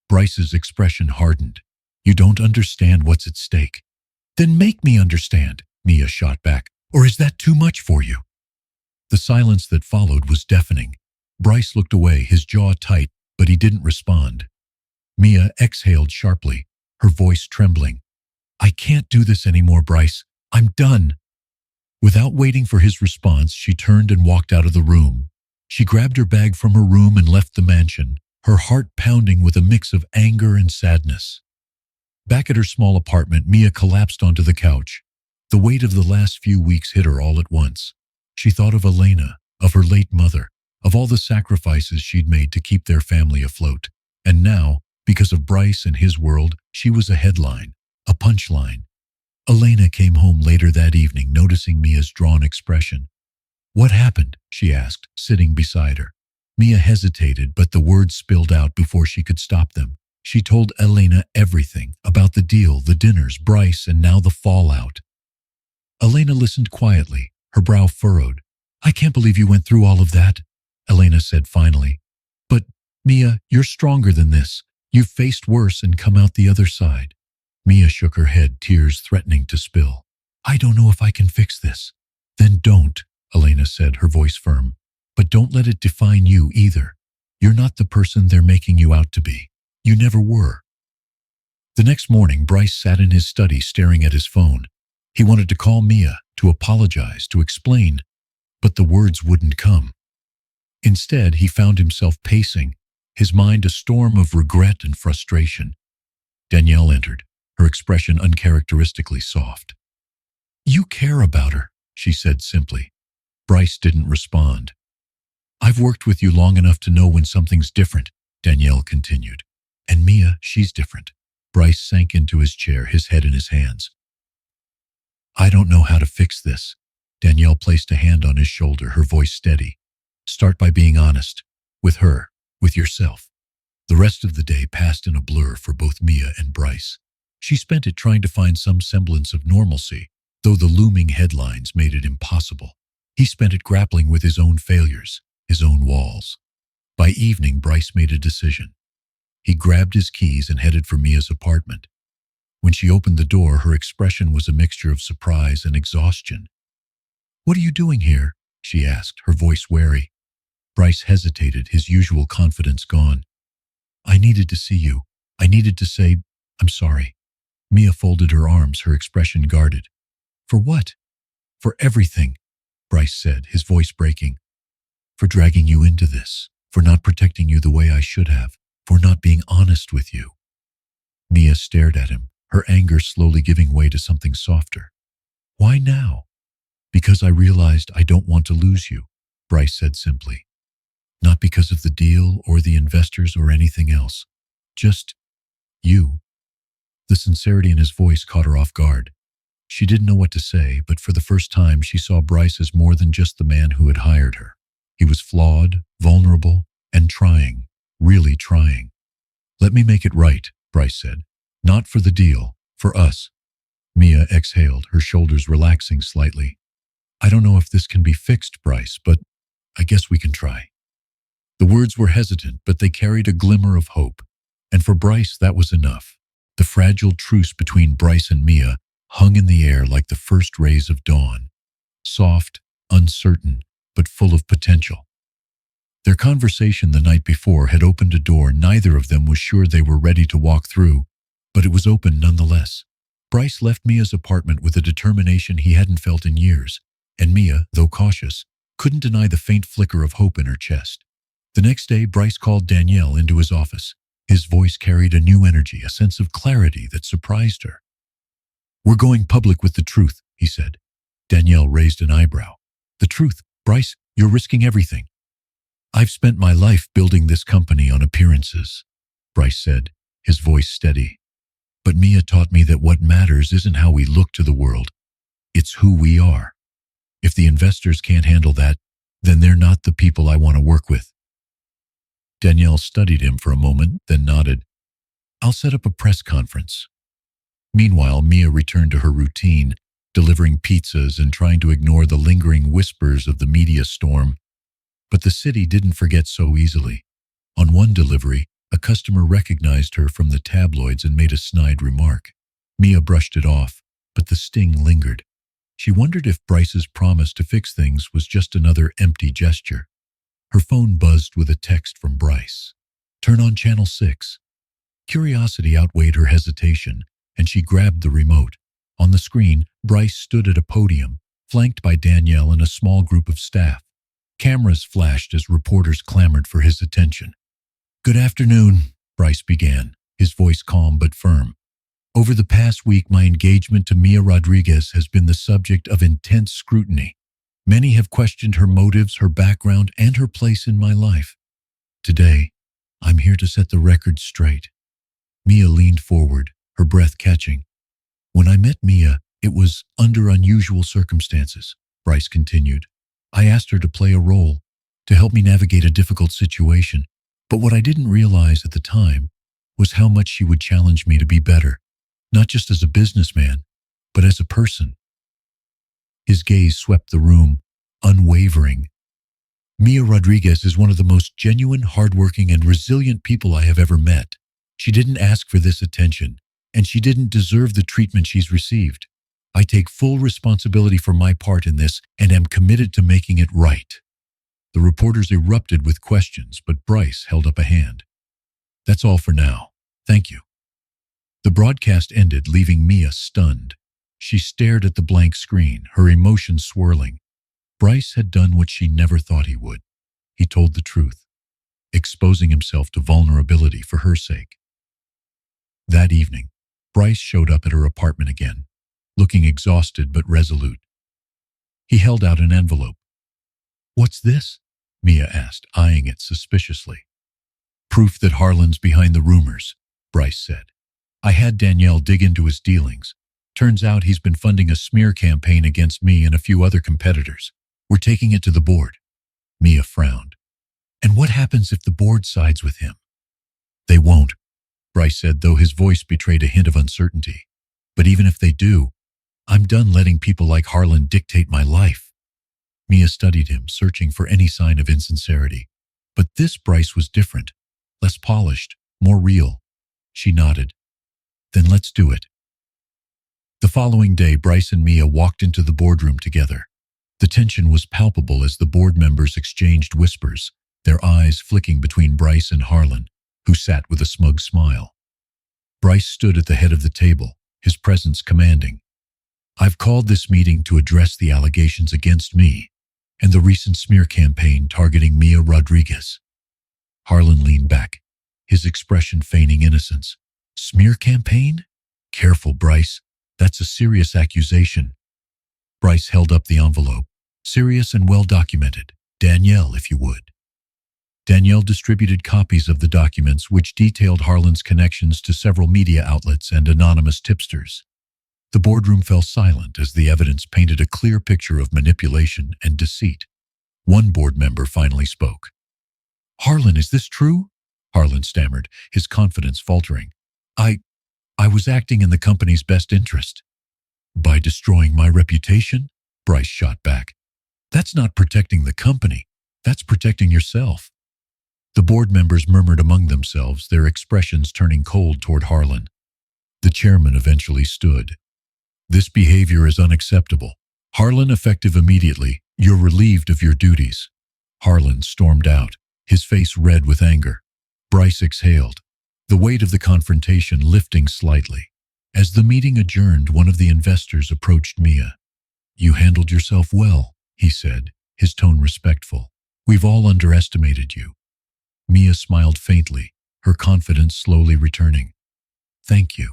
Bryce's expression hardened. "You don't understand what's at stake." "Then make me understand," Mia shot back. "Or is that too much for you?" The silence that followed was deafening. Bryce looked away, his jaw tight, but he didn't respond. Mia exhaled sharply, her voice trembling. "I can't do this anymore, Bryce. I'm done." Without waiting for his response, she turned and walked out of the room. She grabbed her bag from her room and left the mansion, her heart pounding with a mix of anger and sadness. Back at her small apartment, Mia collapsed onto the couch. The weight of the last few weeks hit her all at once. She thought of Elena, of her late mother, of all the sacrifices she'd made to keep their family afloat. And now, because of Bryce and his world, she was a headline, a punchline. Elena came home later that evening, noticing Mia's drawn expression. "What happened?" she asked, sitting beside her. Mia hesitated, but the words spilled out before she could stop them. She told Elena everything about the deal, the dinners, Bryce, and now the fallout. Elena listened quietly, her brow furrowed. "I can't believe you went through all of that," Elena said finally. "But, Mia, you're stronger than this. You've faced worse and come out the other side." Mia shook her head, tears threatening to spill. "I don't know if I can fix this." "Then don't," Elena said, her voice firm. "But don't let it define you either. You're not the person they're making you out to be. You never were." The next morning, Bryce sat in his study staring at his phone. He wanted to call Mia, to apologize, to explain, but the words wouldn't come. Instead, he found himself pacing, his mind a storm of regret and frustration. Danielle entered, her expression uncharacteristically soft. "You care about her," she said simply. Bryce didn't respond. "I've worked with you long enough to know when something's different," Danielle continued. "And Mia, she's different." Bryce sank into his chair, his head in his hands. "I don't know how to fix this." Danielle placed a hand on his shoulder, her voice steady. "Start by being honest. With her, with yourself." The rest of the day passed in a blur for both Mia and Bryce. She spent it trying to find some semblance of normalcy, though the looming headlines made it impossible. He spent it grappling with his own failures, his own walls. By evening, Bryce made a decision. He grabbed his keys and headed for Mia's apartment. When she opened the door, her expression was a mixture of surprise and exhaustion. "What are you doing here?" she asked, her voice wary. Bryce hesitated, his usual confidence gone. "I needed to see you. I needed to say, I'm sorry." Mia folded her arms, her expression guarded. "For what?" "For everything," Bryce said, his voice breaking. "For dragging you into this, for not protecting you the way I should have, for not being honest with you." Mia stared at him, her anger slowly giving way to something softer. "Why now?" "Because I realized I don't want to lose you," Bryce said simply. "Not because of the deal or the investors or anything else. Just you." The sincerity in his voice caught her off guard. She didn't know what to say, but for the first time she saw Bryce as more than just the man who had hired her. He was flawed, vulnerable, and trying, really trying. "Let me make it right," Bryce said. "Not for the deal, for us." Mia exhaled, her shoulders relaxing slightly. "I don't know if this can be fixed, Bryce, but I guess we can try." The words were hesitant, but they carried a glimmer of hope. And for Bryce, that was enough. The fragile truce between Bryce and Mia hung in the air like the first rays of dawn. Soft, uncertain, but full of potential. Their conversation the night before had opened a door neither of them was sure they were ready to walk through, but it was open nonetheless. Bryce left Mia's apartment with a determination he hadn't felt in years, and Mia, though cautious, couldn't deny the faint flicker of hope in her chest. The next day, Bryce called Danielle into his office. His voice carried a new energy, a sense of clarity that surprised her. "We're going public with the truth," he said. Danielle raised an eyebrow. "The truth? Bryce, you're risking everything." "I've spent my life building this company on appearances," Bryce said, his voice steady. "But Mia taught me that what matters isn't how we look to the world. It's who we are. If the investors can't handle that, then they're not the people I want to work with." Danielle studied him for a moment, then nodded. "I'll set up a press conference." Meanwhile, Mia returned to her routine, delivering pizzas and trying to ignore the lingering whispers of the media storm. But the city didn't forget so easily. On one delivery, a customer recognized her from the tabloids and made a snide remark. Mia brushed it off, but the sting lingered. She wondered if Bryce's promise to fix things was just another empty gesture. Her phone buzzed with a text from Bryce. "Turn on Channel 6. Curiosity outweighed her hesitation, and she grabbed the remote. On the screen, Bryce stood at a podium, flanked by Danielle and a small group of staff. Cameras flashed as reporters clamored for his attention. "Good afternoon," Bryce began, his voice calm but firm. "Over the past week, my engagement to Mia Rodriguez has been the subject of intense scrutiny. Many have questioned her motives, her background, and her place in my life. Today, I'm here to set the record straight." Mia leaned forward, her breath catching. "When I met Mia, it was under unusual circumstances," Bryce continued. "I asked her to play a role, to help me navigate a difficult situation. But what I didn't realize at the time was how much she would challenge me to be better, not just as a businessman, but as a person." His gaze swept the room, unwavering. "Mia Rodriguez is one of the most genuine, hardworking, and resilient people I have ever met. She didn't ask for this attention, and she didn't deserve the treatment she's received. I take full responsibility for my part in this and am committed to making it right." The reporters erupted with questions, but Bryce held up a hand. "That's all for now. Thank you." The broadcast ended, leaving Mia stunned. She stared at the blank screen, her emotions swirling. Bryce had done what she never thought he would. He told the truth, exposing himself to vulnerability for her sake. That evening, Bryce showed up at her apartment again, looking exhausted but resolute. He held out an envelope. "What's this?" Mia asked, eyeing it suspiciously. "Proof that Harlan's behind the rumors," Bryce said. "I had Danielle dig into his dealings. Turns out he's been funding a smear campaign against me and a few other competitors. We're taking it to the board." Mia frowned. "And what happens if the board sides with him?" "They won't," Bryce said, though his voice betrayed a hint of uncertainty. "But even if they do, I'm done letting people like Harlan dictate my life." Mia studied him, searching for any sign of insincerity. But this Bryce was different, less polished, more real. She nodded. Then let's do it. The following day, Bryce and Mia walked into the boardroom together. The tension was palpable as the board members exchanged whispers, their eyes flicking between Bryce and Harlan, who sat with a smug smile. Bryce stood at the head of the table, his presence commanding. I've called this meeting to address the allegations against me and the recent smear campaign targeting Mia Rodriguez. Harlan leaned back, his expression feigning innocence. Smear campaign? Careful, Bryce. That's a serious accusation. Bryce held up the envelope. Serious and well documented. Danielle, if you would. Danielle distributed copies of the documents which detailed Harlan's connections to several media outlets and anonymous tipsters. The boardroom fell silent as the evidence painted a clear picture of manipulation and deceit. One board member finally spoke. Harlan, is this true? Harlan stammered, his confidence faltering. I was acting in the company's best interest. By destroying my reputation? Bryce shot back. That's not protecting the company. That's protecting yourself. The board members murmured among themselves, their expressions turning cold toward Harlan. The chairman eventually stood. This behavior is unacceptable. Harlan, effective immediately. You're relieved of your duties. Harlan stormed out, his face red with anger. Bryce exhaled, the weight of the confrontation lifting slightly. As the meeting adjourned, one of the investors approached Mia. You handled yourself well, he said, his tone respectful. We've all underestimated you. Mia smiled faintly, her confidence slowly returning. Thank you.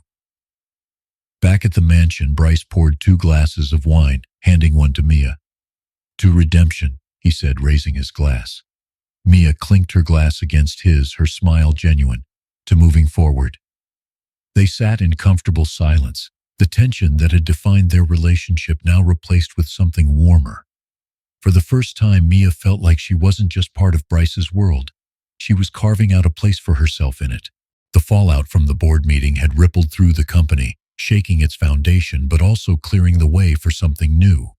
Back at the mansion, Bryce poured 2 glasses of wine, handing one to Mia. To redemption, he said, raising his glass. Mia clinked her glass against his, her smile genuine. To moving forward. They sat in comfortable silence, the tension that had defined their relationship now replaced with something warmer. For the first time, Mia felt like she wasn't just part of Bryce's world. She was carving out a place for herself in it. The fallout from the board meeting had rippled through the company, shaking its foundation but also clearing the way for something new.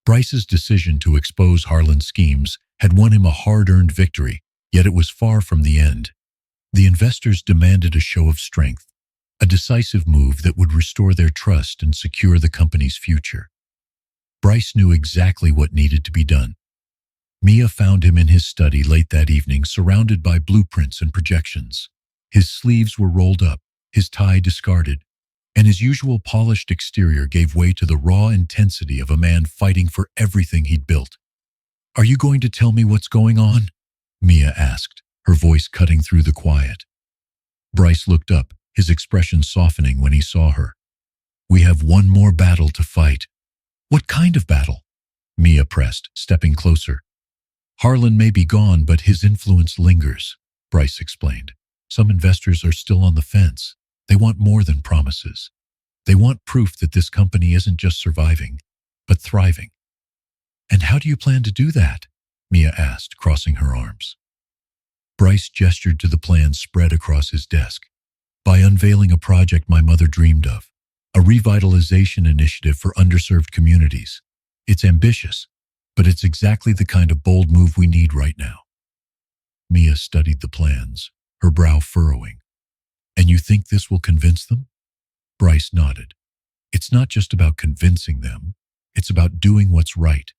Bryce's decision to expose Harlan's schemes had won him a hard-earned victory, yet it was far from the end. The investors demanded a show of strength, a decisive move that would restore their trust and secure the company's future. Bryce knew exactly what needed to be done. Mia found him in his study late that evening, surrounded by blueprints and projections. His sleeves were rolled up, his tie discarded, and his usual polished exterior gave way to the raw intensity of a man fighting for everything he'd built. Are you going to tell me what's going on? Mia asked, her voice cutting through the quiet. Bryce looked up, his expression softening when he saw her. We have one more battle to fight. What kind of battle? Mia pressed, stepping closer. Harlan may be gone, but his influence lingers, Bryce explained. Some investors are still on the fence. They want more than promises. They want proof that this company isn't just surviving, but thriving. And how do you plan to do that? Mia asked, crossing her arms. Bryce gestured to the plans spread across his desk. By unveiling a project my mother dreamed of, a revitalization initiative for underserved communities. It's ambitious, but it's exactly the kind of bold move we need right now. Mia studied the plans, her brow furrowing. And you think this will convince them? Bryce nodded. It's not just about convincing them. It's about doing what's right.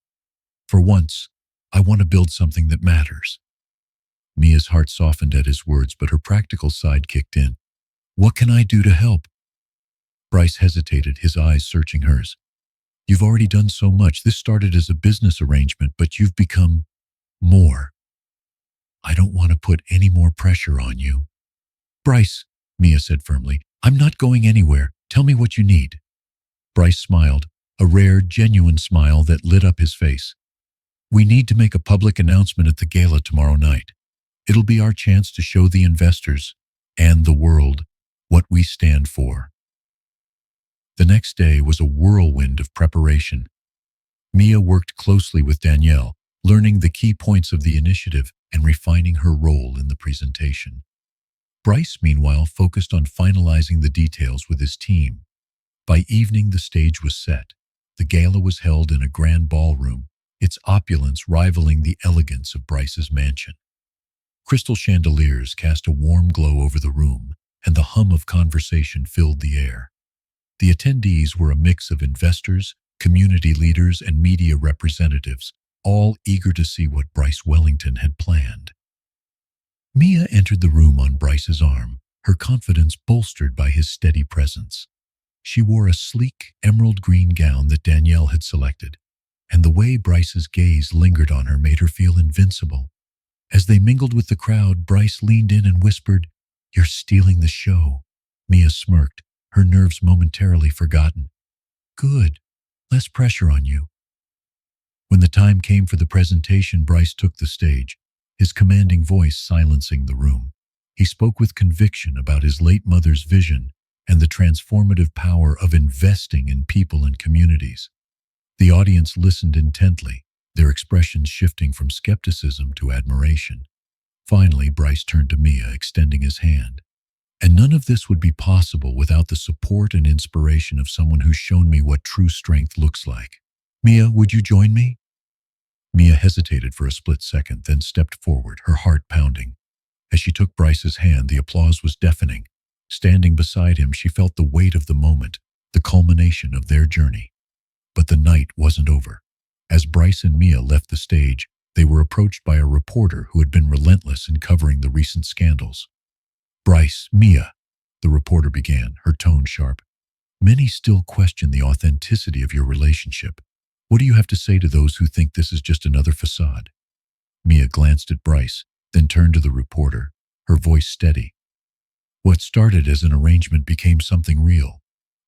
For once, I want to build something that matters. Mia's heart softened at his words, but her practical side kicked in. What can I do to help? Bryce hesitated, his eyes searching hers. You've already done so much. This started as a business arrangement, but you've become more. I don't want to put any more pressure on you. Bryce, Mia said firmly, I'm not going anywhere. Tell me what you need. Bryce smiled, a rare, genuine smile that lit up his face. We need to make a public announcement at the gala tomorrow night. It'll be our chance to show the investors and the world what we stand for. The next day was a whirlwind of preparation. Mia worked closely with Danielle, learning the key points of the initiative and refining her role in the presentation. Bryce, meanwhile, focused on finalizing the details with his team. By evening, the stage was set. The gala was held in a grand ballroom, its opulence rivaling the elegance of Bryce's mansion. Crystal chandeliers cast a warm glow over the room, and the hum of conversation filled the air. The attendees were a mix of investors, community leaders, and media representatives, all eager to see what Bryce Wellington had planned. Mia entered the room on Bryce's arm, her confidence bolstered by his steady presence. She wore a sleek, emerald green gown that Danielle had selected, and the way Bryce's gaze lingered on her made her feel invincible. As they mingled with the crowd, Bryce leaned in and whispered, "You're stealing the show." Mia smirked, her nerves momentarily forgotten. "Good. Less pressure on you." When the time came for the presentation, Bryce took the stage, his commanding voice silencing the room. He spoke with conviction about his late mother's vision and the transformative power of investing in people and communities. The audience listened intently, their expressions shifting from skepticism to admiration. Finally, Bryce turned to Mia, extending his hand. "And none of this would be possible without the support and inspiration of someone who's shown me what true strength looks like. Mia, would you join me?" Mia hesitated for a split second, then stepped forward, her heart pounding. As she took Bryce's hand, the applause was deafening. Standing beside him, she felt the weight of the moment, the culmination of their journey. But the night wasn't over. As Bryce and Mia left the stage, they were approached by a reporter who had been relentless in covering the recent scandals. "Bryce, Mia," the reporter began, her tone sharp. "Many still question the authenticity of your relationship. What do you have to say to those who think this is just another facade?" Mia glanced at Bryce, then turned to the reporter, her voice steady. "What started as an arrangement became something real.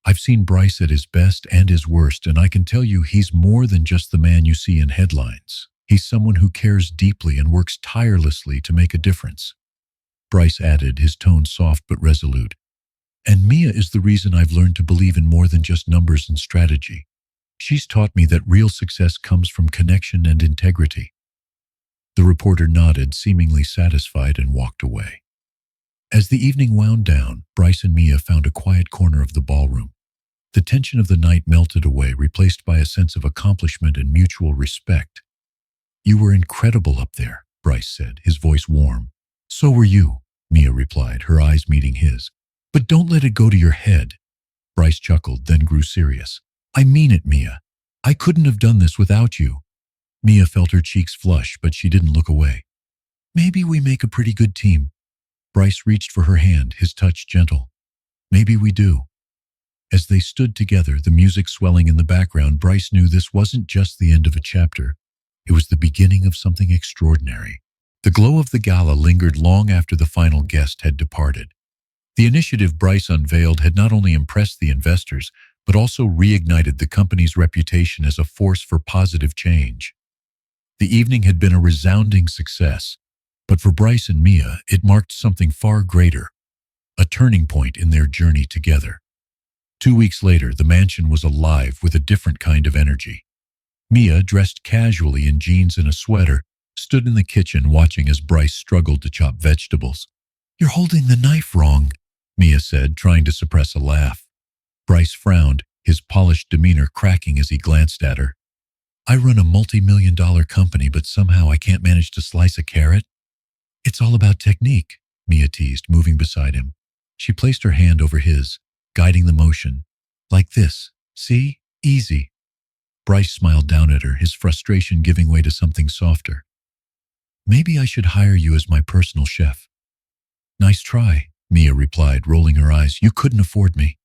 I've seen Bryce at his best and his worst, and I can tell you he's more than just the man you see in headlines. He's someone who cares deeply and works tirelessly to make a difference." Bryce added, his tone soft but resolute. "And Mia is the reason I've learned to believe in more than just numbers and strategy. She's taught me that real success comes from connection and integrity." The reporter nodded, seemingly satisfied, and walked away. As the evening wound down, Bryce and Mia found a quiet corner of the ballroom. The tension of the night melted away, replaced by a sense of accomplishment and mutual respect. "You were incredible up there," Bryce said, his voice warm. "So were you," Mia replied, her eyes meeting his. "But don't let it go to your head." Bryce chuckled, then grew serious. "I mean it, Mia. I couldn't have done this without you." Mia felt her cheeks flush, but she didn't look away. "Maybe we make a pretty good team." Bryce reached for her hand, his touch gentle. "Maybe we do." As they stood together, the music swelling in the background, Bryce knew this wasn't just the end of a chapter. It was the beginning of something extraordinary. The glow of the gala lingered long after the final guest had departed. The initiative Bryce unveiled had not only impressed the investors, but also reignited the company's reputation as a force for positive change. The evening had been a resounding success, but for Bryce and Mia, it marked something far greater, a turning point in their journey together. 2 weeks later, the mansion was alive with a different kind of energy. Mia, dressed casually in jeans and a sweater, stood in the kitchen watching as Bryce struggled to chop vegetables. "You're holding the knife wrong," Mia said, trying to suppress a laugh. Bryce frowned, his polished demeanor cracking as he glanced at her. "I run a multi-million-dollar company, but somehow I can't manage to slice a carrot." "It's all about technique," Mia teased, moving beside him. She placed her hand over his, guiding the motion. "Like this. See? Easy." Bryce smiled down at her, his frustration giving way to something softer. "Maybe I should hire you as my personal chef." "Nice try," Mia replied, rolling her eyes. "You couldn't afford me."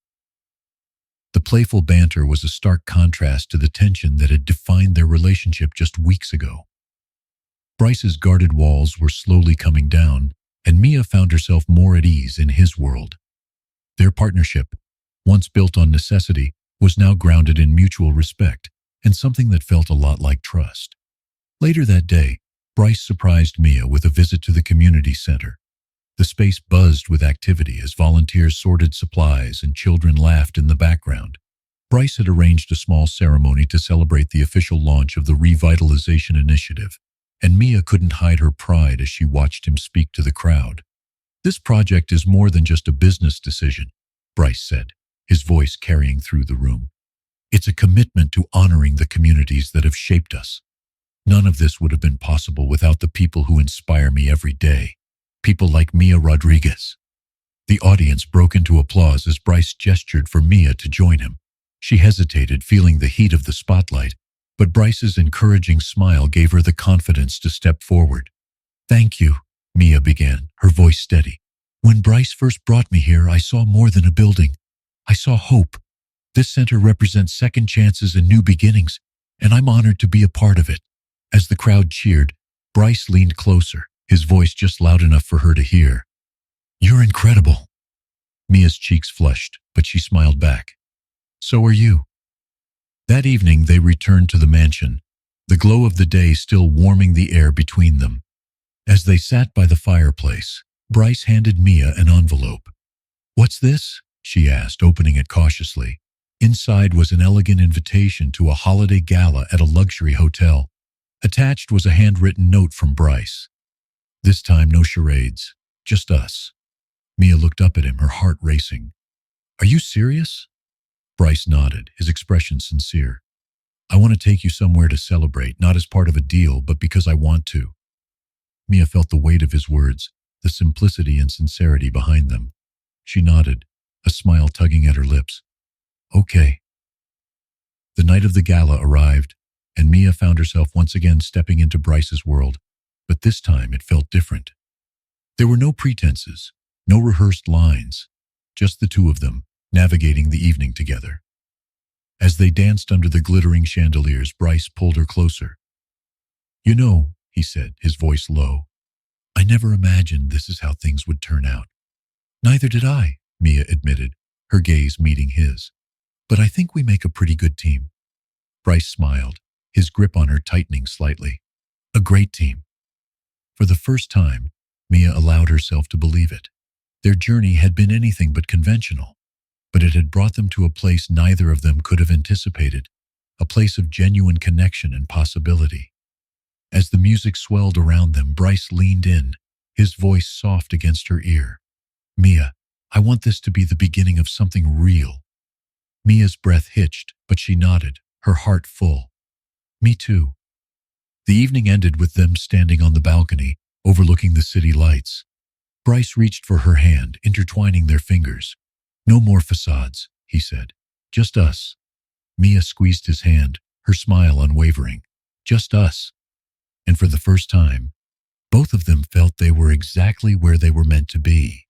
The playful banter was a stark contrast to the tension that had defined their relationship just weeks ago. Bryce's guarded walls were slowly coming down, and Mia found herself more at ease in his world. Their partnership, once built on necessity, was now grounded in mutual respect and something that felt a lot like trust. Later that day, Bryce surprised Mia with a visit to the community center. The space buzzed with activity as volunteers sorted supplies and children laughed in the background. Bryce had arranged a small ceremony to celebrate the official launch of the revitalization initiative, and Mia couldn't hide her pride as she watched him speak to the crowd. "This project is more than just a business decision," Bryce said, his voice carrying through the room. "It's a commitment to honoring the communities that have shaped us. None of this would have been possible without the people who inspire me every day. People like Mia Rodriguez. The audience broke into applause as Bryce gestured for Mia to join him. She hesitated, feeling the heat of the spotlight, but Bryce's encouraging smile gave her the confidence to step forward. "Thank you," Mia began, her voice steady. "When Bryce first brought me here, I saw more than a building. I saw hope. This center represents second chances and new beginnings, and I'm honored to be a part of it." As the crowd cheered, Bryce leaned closer, his voice just loud enough for her to hear. "You're incredible." Mia's cheeks flushed, but she smiled back. "So are you." That evening they returned to the mansion, the glow of the day still warming the air between them. As they sat by the fireplace, Bryce handed Mia an envelope. "What's this?" she asked, opening it cautiously. Inside was an elegant invitation to a holiday gala at a luxury hotel. Attached was a handwritten note from Bryce. "This time no charades, just us." Mia looked up at him, her heart racing. "Are you serious?" Bryce nodded, his expression sincere. "I want to take you somewhere to celebrate, not as part of a deal, but because I want to." Mia felt the weight of his words, the simplicity and sincerity behind them. She nodded, a smile tugging at her lips. "Okay." The night of the gala arrived, and Mia found herself once again stepping into Bryce's world, but this time it felt different. There were no pretenses, no rehearsed lines, just the two of them, navigating the evening together. As they danced under the glittering chandeliers, Bryce pulled her closer. "You know," he said, his voice low, "I never imagined this is how things would turn out." "Neither did I," Mia admitted, her gaze meeting his. "But I think we make a pretty good team." Bryce smiled, his grip on her tightening slightly. "A great team." For the first time, Mia allowed herself to believe it. Their journey had been anything but conventional, but it had brought them to a place neither of them could have anticipated, a place of genuine connection and possibility. As the music swelled around them, Bryce leaned in, his voice soft against her ear. "Mia, I want this to be the beginning of something real." Mia's breath hitched, but she nodded, her heart full. "Me too." The evening ended with them standing on the balcony, overlooking the city lights. Bryce reached for her hand, intertwining their fingers. "No more facades," he said. "Just us." Mia squeezed his hand, her smile unwavering. "Just us." And for the first time, both of them felt they were exactly where they were meant to be.